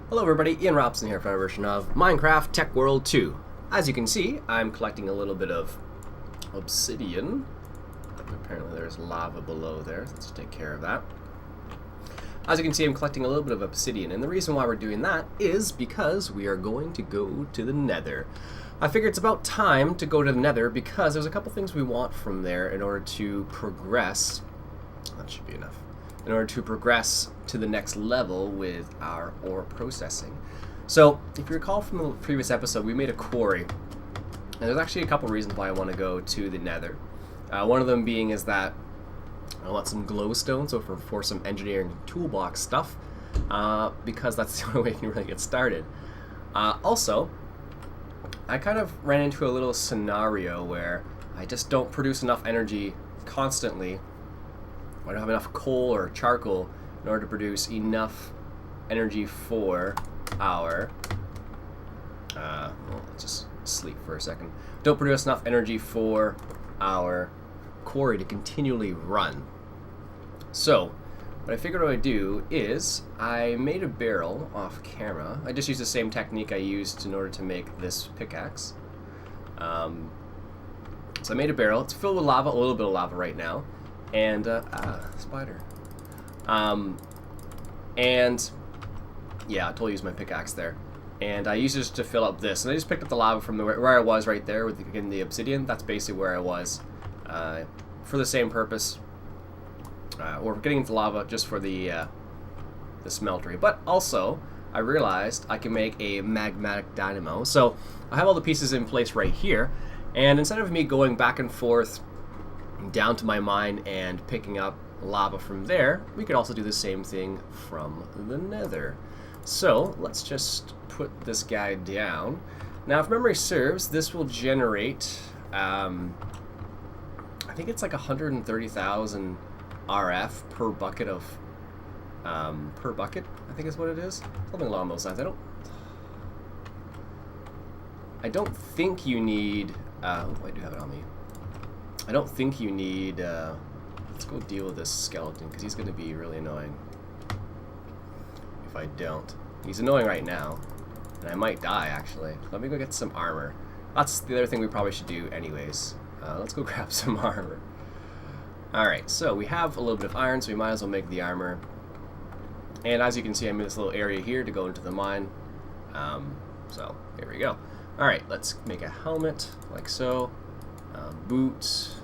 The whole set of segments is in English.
Hello everybody, Iain Robson here for another version of Minecraft Tech World 2. As you can see, I'm collecting a little bit of obsidian. Apparently there's lava below there, so let's take care of that. As you can see, I'm collecting a little bit of obsidian, and the reason why we're doing that is because we are going to go to the Nether. I figure it's about time to go to the Nether because there's a couple things we want from there in order to progress. That should be enough. In order to progress to the next level with our ore processing. So, if you recall from the previous episode, we made a quarry. And there's actually a couple reasons why I want to go to the Nether. One of them being is that I want some glowstone, so for some engineering toolbox stuff, because that's the only way you can really get started. Also, I kind of ran into a little scenario where I just don't produce enough energy constantly. I don't have enough coal or charcoal in order to produce enough energy for our well, let's just sleep for a second. Don't produce enough energy for our quarry to continually run. So what I figured I would do is I made a barrel off camera. I just used the same technique I used in order to make this pickaxe. So I made a barrel. It's filled with lava, a little bit of lava right now. And, spider. And, yeah, I totally used my pickaxe there. And I used it to fill up this. And I just picked up the lava from where I was right there with the obsidian. That's basically where I was for the same purpose. Or getting into lava just for the smeltery. But also, I realized I can make a magmatic dynamo. So, I have all the pieces in place right here. And instead of me going back and forth down to my mine and picking up lava from there, we could also do the same thing from the Nether. So let's just put this guy down. Now, if memory serves, this will generate I think it's like 130,000 RF per bucket of per bucket, I think is what it is, something along those lines. I don't think you need I do have it on me. I don't think you need, let's go deal with this skeleton, because he's going to be really annoying if I don't. He's annoying right now, and I might die, actually. Let me go get some armor. That's the other thing we probably should do anyways. Let's go grab some armor. Alright, so we have a little bit of iron, so we might as well make the armor. And as you can see, I'm in this little area here to go into the mine. So, here we go. Alright, let's make a helmet, like so. Boots,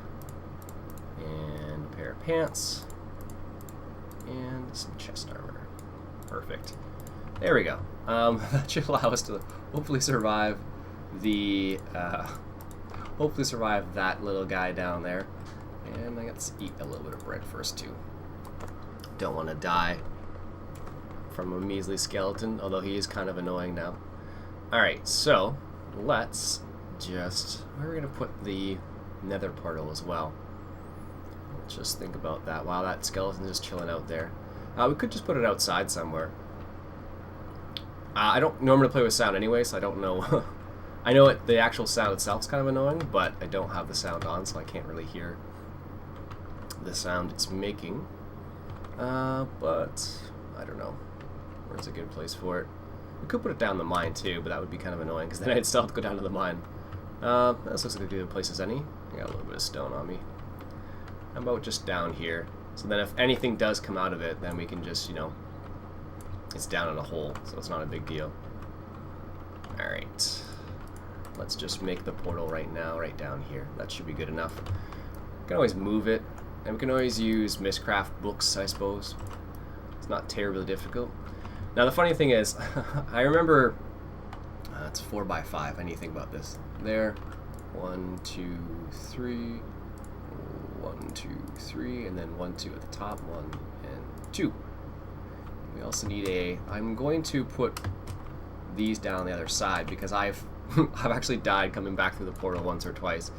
and a pair of pants, and some chest armor. Perfect. There we go. That should allow us to hopefully survive the, hopefully survive that little guy down there. And let's eat a little bit of bread first too. Don't want to die from a measly skeleton, although he is kind of annoying now. Alright, so let's just, where are we going to put the Nether portal as well? Let's just think about that. Wow, that skeleton's just chilling out there. We could just put it outside somewhere. I don't normally play with sound anyway, so I don't know. I know the actual sound itself is kind of annoying, but I don't have the sound on, so I can't really hear the sound it's making. But I don't know. Where's a good place for it? We could put it down the mine too, but that would be kind of annoying because then I'd still have to go down to the mine. This looks like a good place as any. I got a little bit of stone on me. How about just down here? So then if anything does come out of it, then we can just, you know, it's down in a hole, so it's not a big deal. Alright. Let's just make the portal right now, right down here. That should be good enough. We can always move it, and we can always use Mistcraft books, I suppose. It's not terribly difficult. Now the funny thing is, I remember, it's 4x5, I need to think about this. There, 1, 2, 3, 1, 2, 3, and then 1, 2 at the top, 1 and 2. We also need I'm going to put these down on the other side because I've actually died coming back through the portal once or twice.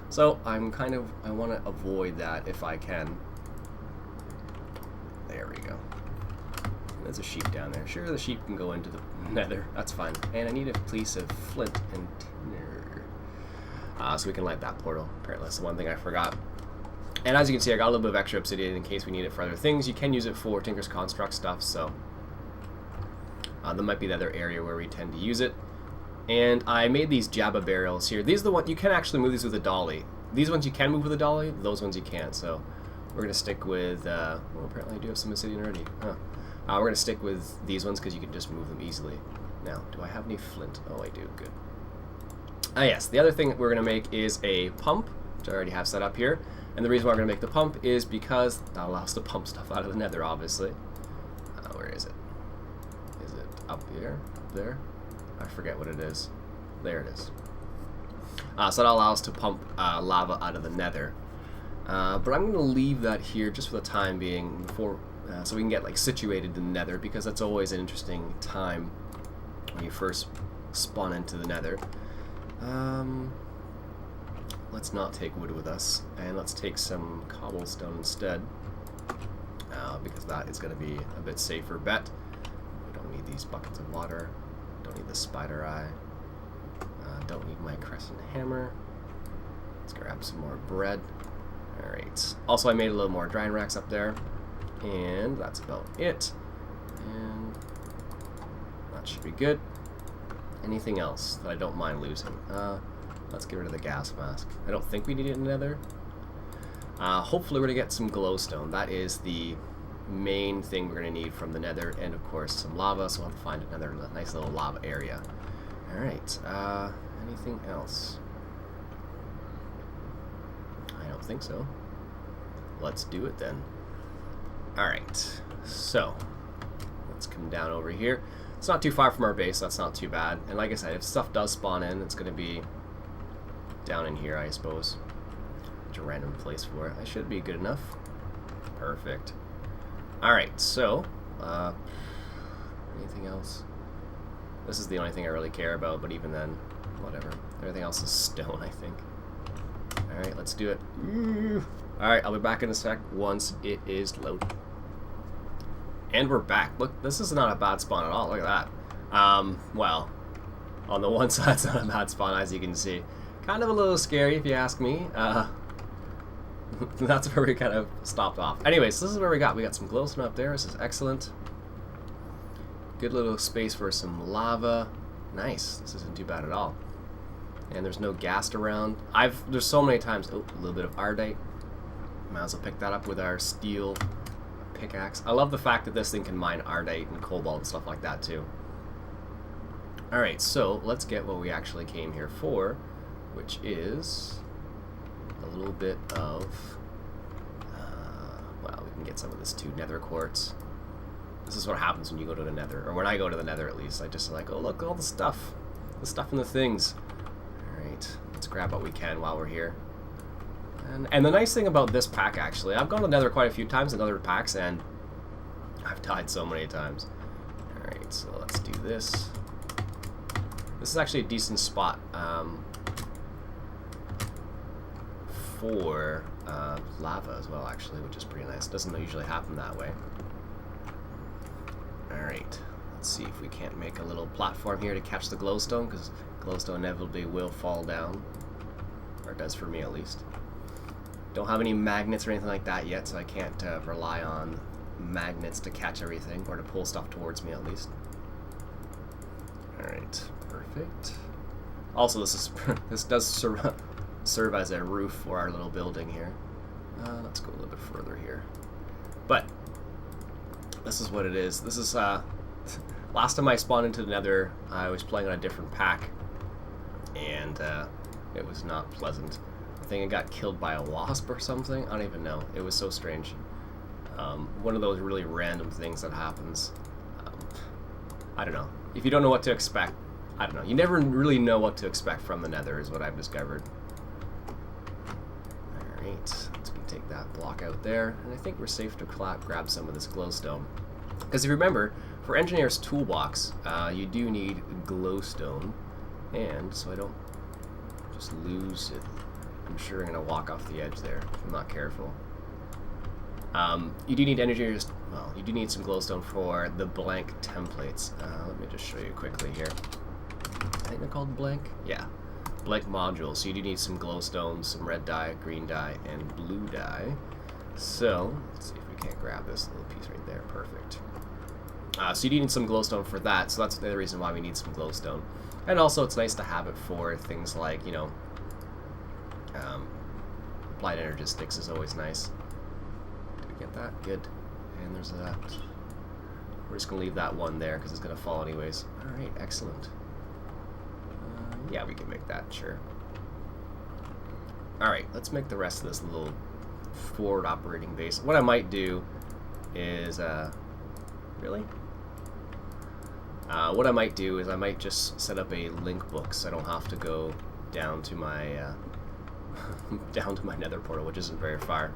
So I want to avoid that if I can. There we go. There's a sheep down there. Sure, the sheep can go into the Nether. That's fine. And I need a piece of flint and tinder. So we can light that portal. Apparently that's the one thing I forgot. And as you can see, I got a little bit of extra obsidian in case we need it for other things. You can use it for Tinker's Construct stuff, so There might be the other area where we tend to use it. And I made these Jabba barrels here. These are the ones you can actually move these with a dolly. These ones you can move with a dolly, those ones you can't. So we're going to stick with, well, apparently I do have some obsidian already. Huh. We're going to stick with these ones because you can just move them easily. Now, do I have any flint? Oh, I do. Good. Yes, the other thing that we're going to make is a pump, which I already have set up here. And the reason why we're going to make the pump is because that allows us to pump stuff out of the nether, obviously. Where is it? Is it up here? Up there? I forget what it is. There it is. So that allows us to pump lava out of the nether. But I'm going to leave that here just for the time being, before, so we can get like situated in the nether, because that's always an interesting time when you first spawn into the nether. Let's not take wood with us, and let's take some cobblestone instead, because that is going to be a bit safer bet. We don't need these buckets of water, don't need the spider eye, don't need my crescent hammer. Let's grab some more bread. Alright, also I made a little more drying racks up there, and that's about it, and that should be good. Anything else that I don't mind losing? Let's get rid of the gas mask. I don't think we need it in Nether. Hopefully we're going to get some glowstone. That is the main thing we're going to need from the Nether, and of course some lava, so we'll have to find another nice little lava area. Alright, anything else? I don't think so. Let's do it then. Alright, so let's come down over here. It's not too far from our base, so that's not too bad. And like I said, if stuff does spawn in, it's going to be down in here, I suppose. It's a random place for it. I should be good enough. Perfect. Alright, so, anything else? This is the only thing I really care about, but even then, whatever. Everything else is stone, I think. Alright, let's do it. Alright, I'll be back in a sec once it is loaded. And we're back. Look, this is not a bad spawn at all. Look at that. Well, on the one side, it's not a bad spawn, as you can see. Kind of a little scary, if you ask me. That's where we kind of stopped off. Anyways, this is where we got. We got some glowstone up there. This is excellent. Good little space for some lava. Nice. This isn't too bad at all. And there's no ghast around. There's so many times. Oh, a little bit of ardite. Might as well pick that up with our steel pickaxe. I love the fact that this thing can mine ardite and cobalt and stuff like that too. Alright, so let's get what we actually came here for, which is a little bit of, well, we can get some of this too, nether quartz. This is what happens when you go to the nether, or when I go to the nether at least. I just like, oh look, all the stuff and the things. Alright, let's grab what we can while we're here. And the nice thing about this pack, actually, I've gone to the nether quite a few times in other packs, and I've died so many times. Alright, so let's do this. This is actually a decent spot for lava as well, actually, which is pretty nice. Doesn't usually happen that way. Alright, let's see if we can't make a little platform here to catch the glowstone, because glowstone inevitably will fall down. Or it does for me, at least. Don't have any magnets or anything like that yet, so I can't rely on magnets to catch everything, or to pull stuff towards me, at least. Alright, perfect. Also, this does serve as a roof for our little building here. Let's go a little bit further here. But this is what it is. This is last time I spawned into the nether, I was playing on a different pack, and it was not pleasant. I think I got killed by a wasp or something. I don't even know. It was so strange. One of those really random things that happens. I don't know. If you don't know what to expect, I don't know. You never really know what to expect from the nether, is what I've discovered. Alright, so we can take that block out there. And I think we're safe to grab some of this glowstone. Because if you remember, for Engineer's Toolbox, you do need glowstone. And so I don't just lose it. I'm sure I'm going to walk off the edge there if I'm not careful. You do need Engineer's, well, you do need some glowstone for the blank templates. Let me just show you quickly here. I think they're called blank? Yeah. Blank modules. So you do need some glowstone, some red dye, green dye, and blue dye. So, let's see if we can't grab this little piece right there. Perfect. So you need some glowstone for that, so that's the other reason why we need some glowstone. And also it's nice to have it for things like, you know, applied energistics is always nice. Did we get that? Good. And there's that. We're just going to leave that one there because it's going to fall anyways. Alright, excellent. Yeah, we can make that, sure. Alright, let's make the rest of this little forward operating base. What I might do is, really? What I might do is I might just set up a link book so I don't have to go down to my down to my nether portal, which isn't very far.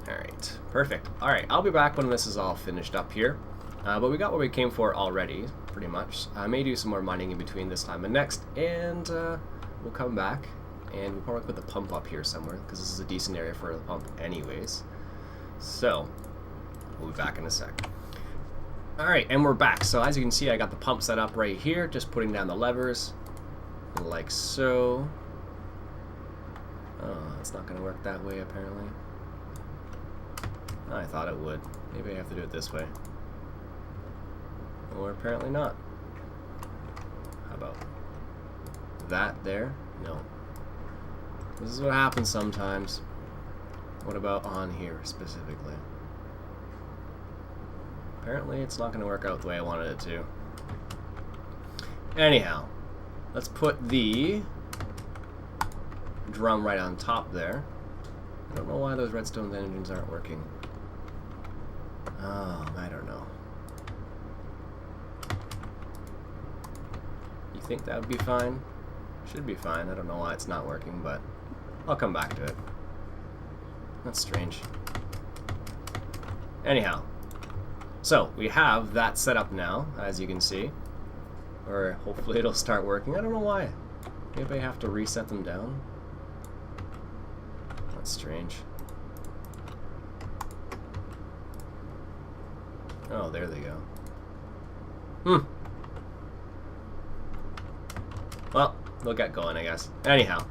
Alright, perfect. Alright, I'll be back when this is all finished up here. But we got what we came for already, pretty much. I may do some more mining in between this time and next, and we'll come back, and we'll probably put the pump up here somewhere, because this is a decent area for a pump anyways. So, we'll be back in a sec. Alright, and we're back. So as you can see, I got the pump set up right here, just putting down the levers, like so. Oh, it's not going to work that way, apparently. I thought it would. Maybe I have to do it this way. Or apparently not. How about that there? No. This is what happens sometimes. What about on here specifically? Apparently it's not going to work out the way I wanted it to. Anyhow, let's put the drum right on top there. I don't know why those redstone engines aren't working. Oh, I don't know. You think that would be fine? Should be fine. I don't know why it's not working, but I'll come back to it. That's strange. Anyhow, so we have that set up now, as you can see. Or hopefully it'll start working. I don't know why. Maybe I have to reset them down. That's strange. Oh, there they go. Well, they'll get going, I guess. Anyhow,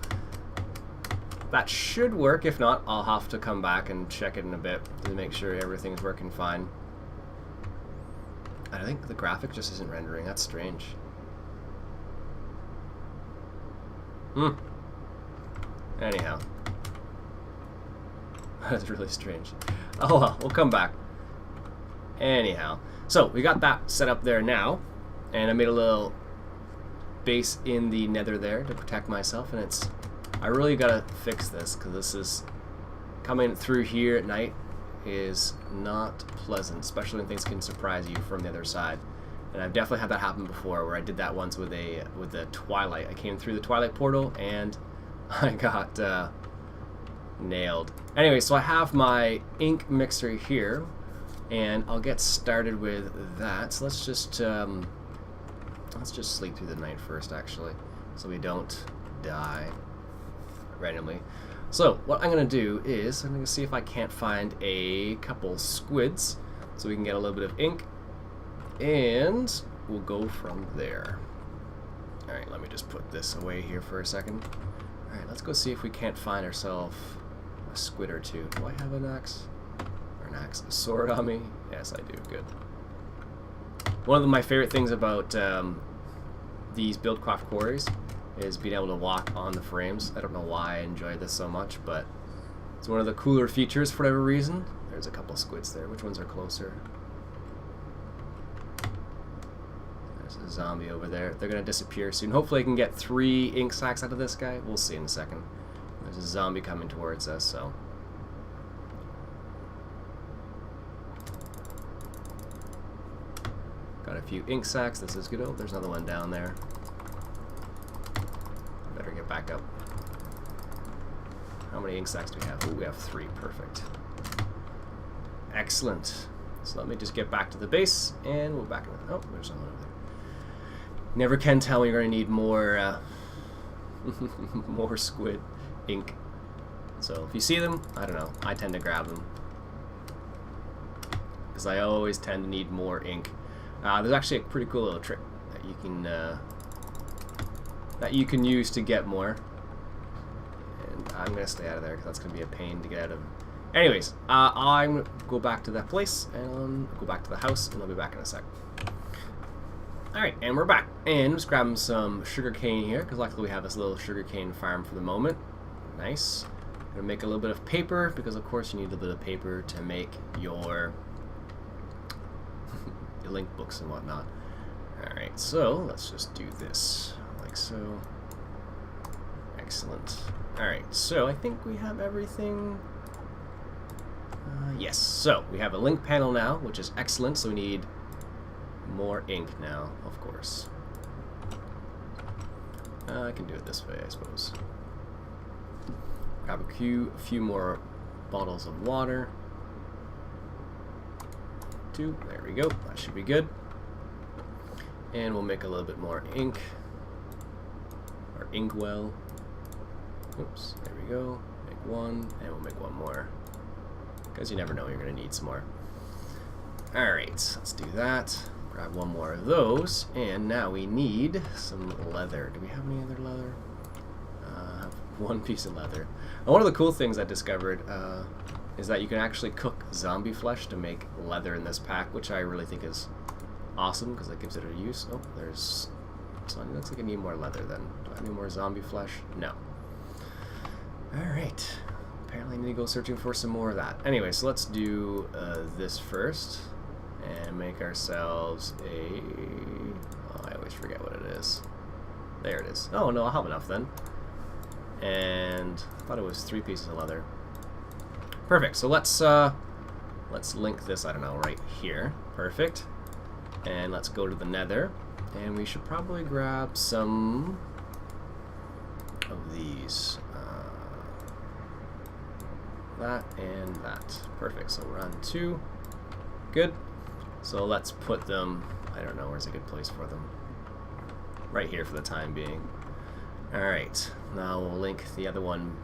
that should work. If not, I'll have to come back and check it in a bit to make sure everything's working fine. I think the graphic just isn't rendering. That's strange. Anyhow. That's really strange. Oh well, we'll come back. Anyhow. So, we got that set up there now. And I made a little base in the nether there to protect myself. And it's... I really gotta fix this, because this is... Coming through here at night is not pleasant, especially when things can surprise you from the other side. And I've definitely had that happen before, where I did that once with the Twilight. I came through the Twilight portal and I got nailed. Anyway, so I have my ink mixer here, and I'll get started with that. So let's just sleep through the night first, actually, so we don't die randomly. So what I'm going to do is I'm going to see if I can't find a couple squids so we can get a little bit of ink, and we'll go from there. Alright, let me just put this away here for a second. Alright, let's go see if we can't find ourselves a squid or two. Do I have an axe? Or an axe? A sword on me? Yes, I do. Good. One of my favorite things about these Buildcraft quarries is being able to walk on the frames. I don't know why I enjoy this so much, but it's one of the cooler features for whatever reason. There's a couple squids there. Which ones are closer? There's a zombie over there. They're going to disappear soon. Hopefully I can get 3 ink sacks out of this guy. We'll see in a second. There's a zombie coming towards us, so... Got a few ink sacks. This is good. Oh, there's another one down there. Better get back up. How many ink sacks do we have? Oh, we have 3. Perfect. Excellent. So let me just get back to the base, and we'll back in. Oh, there's someone over there. Never can tell when you're going to need more, more squid ink. So if you see them, I don't know. I tend to grab them because I always tend to need more ink. There's actually a pretty cool little trick that you can use to get more. And I'm gonna stay out of there because that's gonna be a pain to get out of Anyways, I'm gonna go back to that place and go back to the house, and I'll be back in a sec. Alright, and we're back. And just grabbing some sugarcane here, because luckily we have this little sugarcane farm for the moment. Nice. Gonna make a little bit of paper, because of course you need a bit of paper to make your link books and whatnot. Alright, so let's just do this, like so. Excellent. Alright, so I think we have everything. Yes, so we have a link panel now, which is excellent, so we need more ink now, of course. I can do it this way, I suppose. Grab a few more bottles of water. 2, there we go, that should be good. And we'll make a little bit more ink. Or inkwell. Oops, there we go. Make 1, and we'll make 1 more. Because you never know, you're going to need some more. Alright, let's do that. Grab 1 more of those, and now we need some leather. Do we have any other leather? I have 1 piece of leather. And one of the cool things I discovered is that you can actually cook zombie flesh to make leather in this pack, which I really think is awesome because it gives it a use. Oh, there's... So it looks like I need more leather then. Do I need more zombie flesh? No. Alright. Apparently I need to go searching for some more of that. Anyway, so let's do this first. And make ourselves a... Oh, I always forget what it is. There it is. Oh, no, I'll have enough then. And I thought it was 3 pieces of leather. Perfect. So let's link this, I don't know, right here. Perfect. And let's go to the Nether. And we should probably grab some of these. That and that. Perfect. So we're on 2. Good. So let's put them, I don't know, where's a good place for them? Right here for the time being. Alright, now we'll link the other one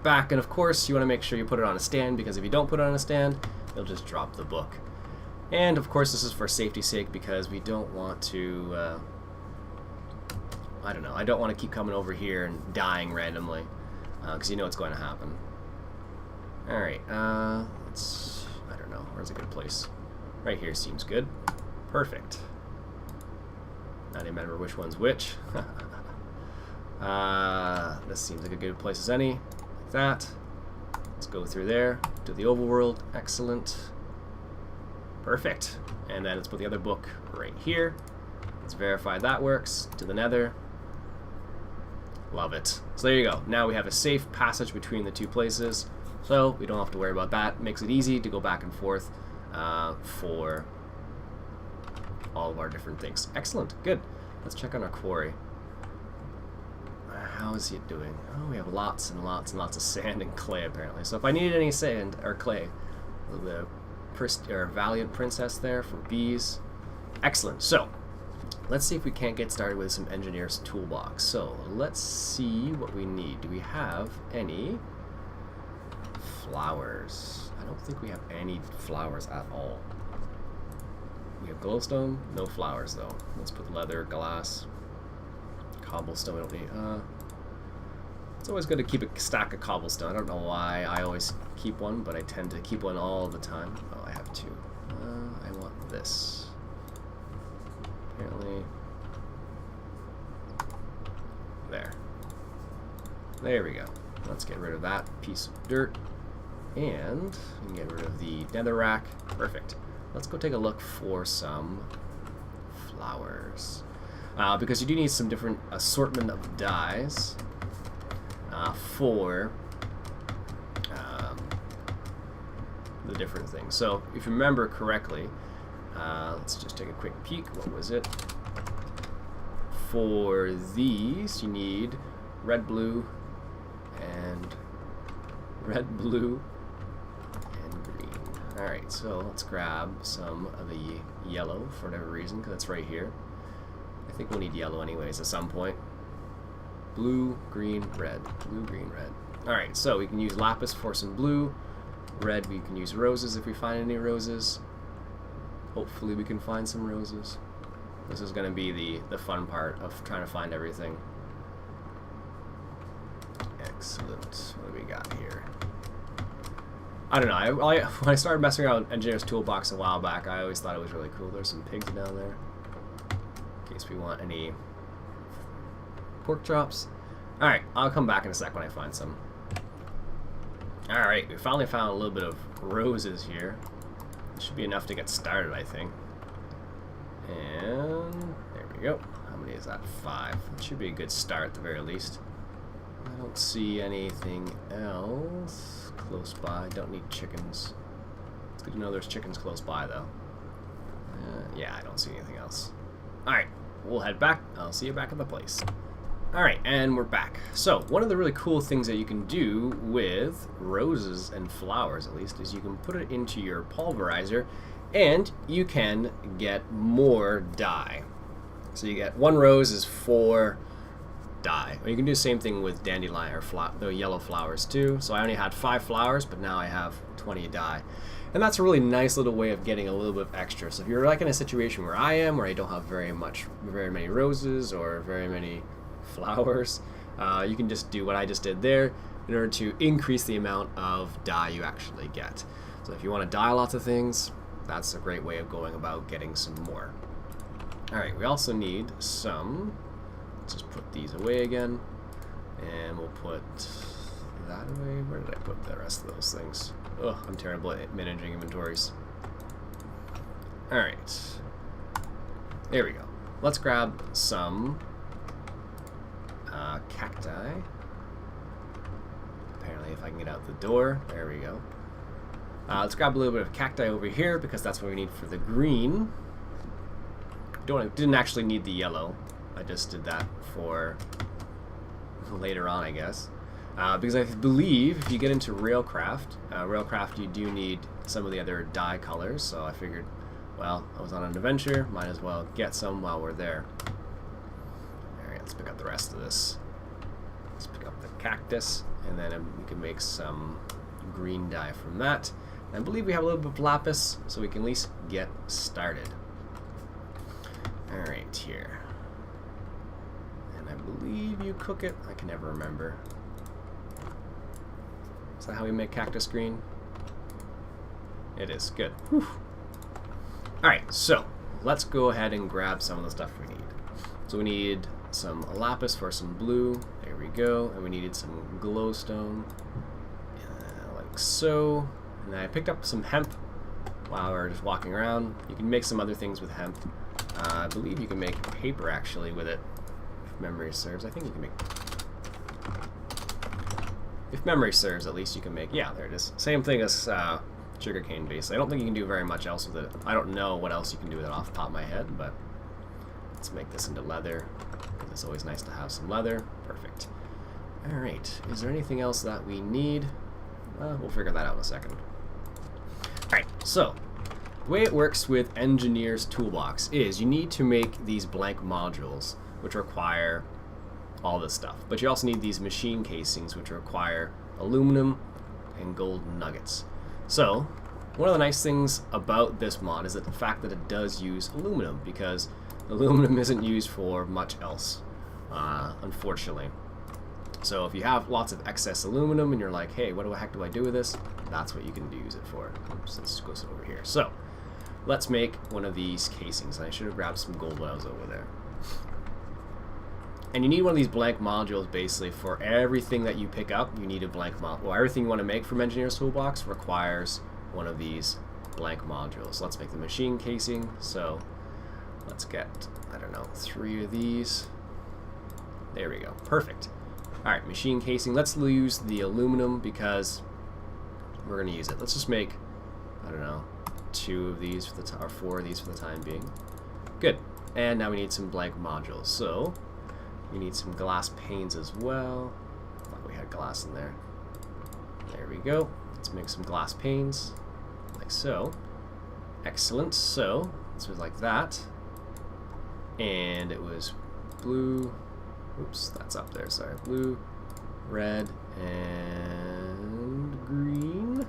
back, and of course you want to make sure you put it on a stand, because if you don't put it on a stand, you'll just drop the book. And of course this is for safety's sake, because we don't want to, I don't know, I don't want to keep coming over here and dying randomly, because you know what's going to happen. Alright, let's, I don't know, where's a good place? Right here seems good. Perfect. Not even remember which one's which. This seems like a good place as any. Like that. Let's go through there to the overworld. Excellent. Perfect. And then let's put the other book right here. Let's verify that works. To the Nether. Love it. So there you go. Now we have a safe passage between the 2 places. So we don't have to worry about that. Makes it easy to go back and forth for all of our different things. Excellent. Good. Let's check on our quarry. How is it doing? Oh, we have lots and lots and lots of sand and clay apparently. So if I needed any sand or clay, the Valiant Princess there for bees. Excellent. So let's see if we can't get started with some engineer's toolbox. So let's see what we need. Do we have any flowers? I don't think we have any flowers at all. We have glowstone, no flowers though. Let's put leather, glass, cobblestone. We don't need. It's always good to keep a stack of cobblestone. I don't know why I always keep one, but I tend to keep one all the time. Oh, I have 2. I want this. Apparently, there. There we go. Let's get rid of that piece of dirt. And we can get rid of the netherrack. Perfect. Let's go take a look for some flowers. Because you do need some different assortment of dyes for the different things. So if you remember correctly, let's just take a quick peek. What was it? For these, you need red, blue, and green. Alright, so let's grab some of the yellow for whatever reason, because it's right here. I think we'll need yellow anyways at some point. Blue, green, red. Blue, green, red. Alright, so we can use lapis for some blue. Red, we can use roses if we find any roses. Hopefully we can find some roses. This is going to be the fun part of trying to find everything. Excellent. What do we got here? I don't know. When I started messing around with Engineer's Toolbox a while back, I always thought it was really cool. There's some pigs down there. In case we want any pork chops. Alright, I'll come back in a sec when I find some. Alright, we finally found a little bit of roses here. It should be enough to get started, I think. And there we go. How many is that? 5. It should be a good start at the very least. I don't see anything else close by. Don't need chickens. It's good to know there's chickens close by, though. Yeah, I don't see anything else. Alright, we'll head back. I'll see you back at the place. Alright, and we're back. So, one of the really cool things that you can do with roses and flowers, at least, is you can put it into your pulverizer, and you can get more dye. So you get 1 rose is 4 dye. Or you can do the same thing with dandelion or the yellow flowers too. So I only had 5 flowers, but now I have 20 dye. And that's a really nice little way of getting a little bit of extra. So if you're like in a situation where I am, where I don't have very many roses or very many flowers, you can just do what I just did there in order to increase the amount of dye you actually get. So if you want to dye lots of things, that's a great way of going about getting some more. Alright, we also need some. Let's just put these away again. And we'll put that away. Where did I put the rest of those things? Ugh, I'm terrible at managing inventories. Alright. There we go. Let's grab some cacti. Apparently, if I can get out the door. There we go. Let's grab a little bit of cacti over here because that's what we need for the green. Didn't actually need the yellow. I just did that for later on, I guess. Because I believe if you get into Railcraft you do need some of the other dye colors. So I figured, well, I was on an adventure, might as well get some while we're there. Alright, let's pick up the rest of this. Let's pick up the cactus, and then we can make some green dye from that. And I believe we have a little bit of lapis, so we can at least get started. Alright, here. And I believe you cook it. I can never remember. Is that how we make cactus green? It is. Good. Alright, so let's go ahead and grab some of the stuff we need. So we need some lapis for some blue. There we go. And we needed some glowstone. Like so. And then I picked up some hemp while we were just walking around. You can make some other things with hemp. I believe you can make paper actually with it, if memory serves. I think you can make... If memory serves, at least you can make... Yeah, there it is. Same thing as sugarcane base. I don't think you can do very much else with it. I don't know what else you can do with it off the top of my head, but let's make this into leather. It's always nice to have some leather. Perfect. Alright, is there anything else that we need? We'll figure that out in a second. Alright, so the way it works with Engineer's Toolbox is you need to make these blank modules, which require all this stuff. But you also need these machine casings, which require aluminum and gold nuggets. So, one of the nice things about this mod is that the fact that it does use aluminum, because aluminum isn't used for much else, unfortunately. So if you have lots of excess aluminum and you're like, hey, what the heck do I do with this? That's what you can use it for. Oops, let's go over here. So, let's make one of these casings. And I should have grabbed some gold when I was over there. And you need one of these blank modules basically for everything that you pick up. You need a blank module. Well, everything you want to make from Engineer's Toolbox requires one of these blank modules. Let's make the machine casing. So let's get, I don't know, 3 of these. There we go. Perfect. Alright, machine casing. Let's use the aluminum because we're going to use it. Let's just make, I don't know, 2 of these for the or 4 of these for the time being. Good. And now we need some blank modules. So we need some glass panes as well. I thought we had glass in there. There we go. Let's make some glass panes, like so. Excellent. So this was like that. And it was blue. Oops, that's up there. Sorry. Blue, red, and green.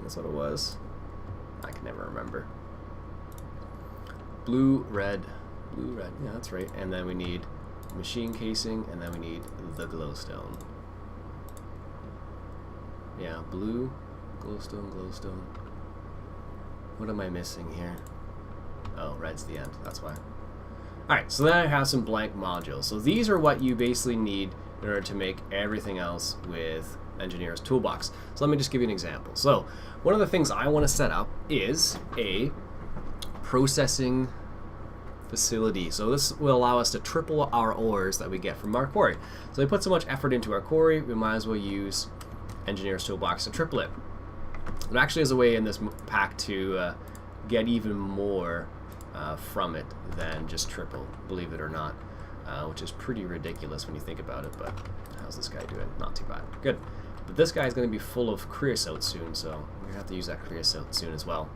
That's what it was. I can never remember. Blue, red. Yeah, that's right. And then we need machine casing, and then we need the glowstone. Yeah, blue, glowstone, glowstone. What am I missing here? Oh, red's the end, that's why. Alright, so then I have some blank modules. So these are what you basically need in order to make everything else with Engineer's Toolbox. So let me just give you an example. So one of the things I want to set up is a processing facility. So this will allow us to triple our ores that we get from our quarry. So we put so much effort into our quarry, we might as well use Engineer's Toolbox to triple it. There actually is a way in this pack to get even more from it than just triple, believe it or not, which is pretty ridiculous when you think about it, but how's this guy doing? Not too bad. Good. But this guy is going to be full of creosote soon, so we're going to have to use that creosote soon as well.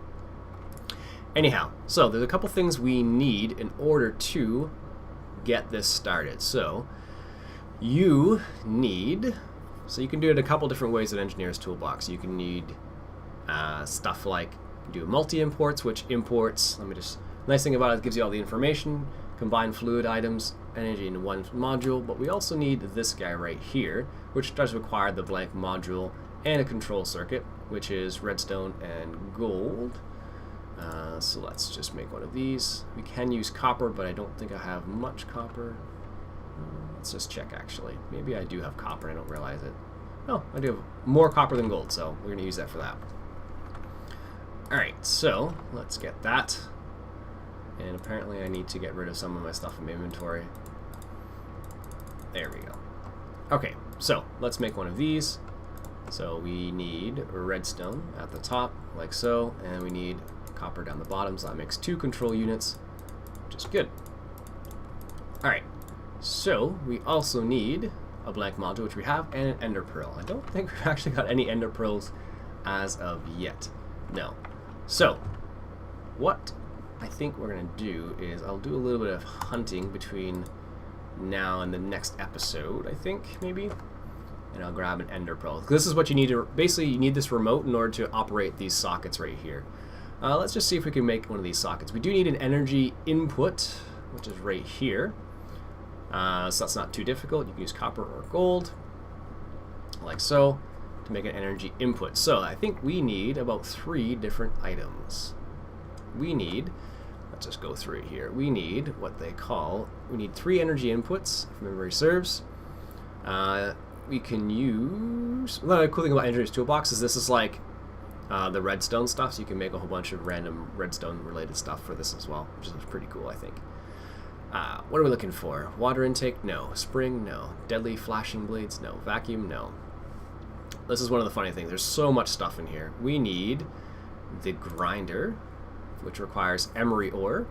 Anyhow, so there's a couple things we need in order to get this started. So you need, so you can do it a couple different ways in Engineer's Toolbox. You can need stuff like do multi-imports, which imports, nice thing about it gives you all the information, combine fluid items, energy in one module, but we also need this guy right here, which does require the blank module and a control circuit, which is redstone and gold. So let's just make one of these. We can use copper, but I don't think I have much copper. Let's just check actually. Maybe I do have copper, I don't realize it. Oh, I do have more copper than gold, so we're going to use that for that. Alright, so let's get that. And apparently I need to get rid of some of my stuff in my inventory. There we go. Okay, so let's make one of these. So we need redstone at the top, like so, and we need copper down the bottom, so that makes 2 control units, which is good. Alright, so we also need a blank module, which we have, and an ender pearl. I don't think we've actually got any ender pearls as of yet. No. So, what I think we're going to do is I'll do a little bit of hunting between now and the next episode, I think, maybe. And I'll grab an ender pearl. This is what you need to, basically you need this remote in order to operate these sockets right here. Let's just see if we can make one of these sockets. We do need an energy input, which is right here. So that's not too difficult. You can use copper or gold, like so, to make an energy input. So I think we need about 3 different items. We need, let's just go through it here. We need what they call, we need 3 energy inputs, if memory serves. We can use, one of the cool thing about Engineer's Toolbox is this is like the redstone stuff, so you can make a whole bunch of random redstone related stuff for this as well, which is pretty cool, I think. What are we looking for? Water intake? No. Spring? No. Deadly flashing blades? No. Vacuum? No. This is one of the funny things. There's so much stuff in here. We need the grinder, which requires emery ore,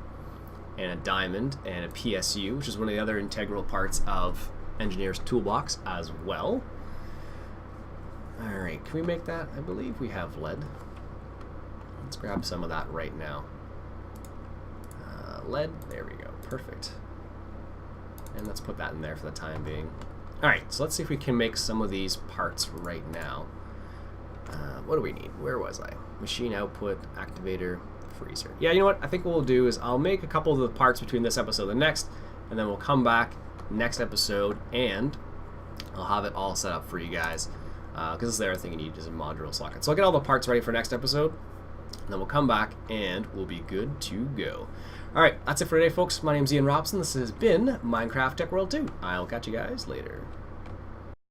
and a diamond, and a PSU, which is one of the other integral parts of Engineer's Toolbox as well. Alright, can we make that? I believe we have lead. Let's grab some of that right now. Lead, there we go, perfect. And let's put that in there for the time being. Alright, so let's see if we can make some of these parts right now. What do we need? Where was I? Machine output, activator, freezer. Yeah, you know what? I think what we'll do is I'll make a couple of the parts between this episode and the next, and then we'll come back next episode and I'll have it all set up for you guys, because this is the other thing you need is a modular socket. So I'll get all the parts ready for next episode, and then we'll come back and we'll be good to go. Alright, that's it for today, folks. My name's Iain Robson. This has been Minecraft Tech World 2. I'll catch you guys later.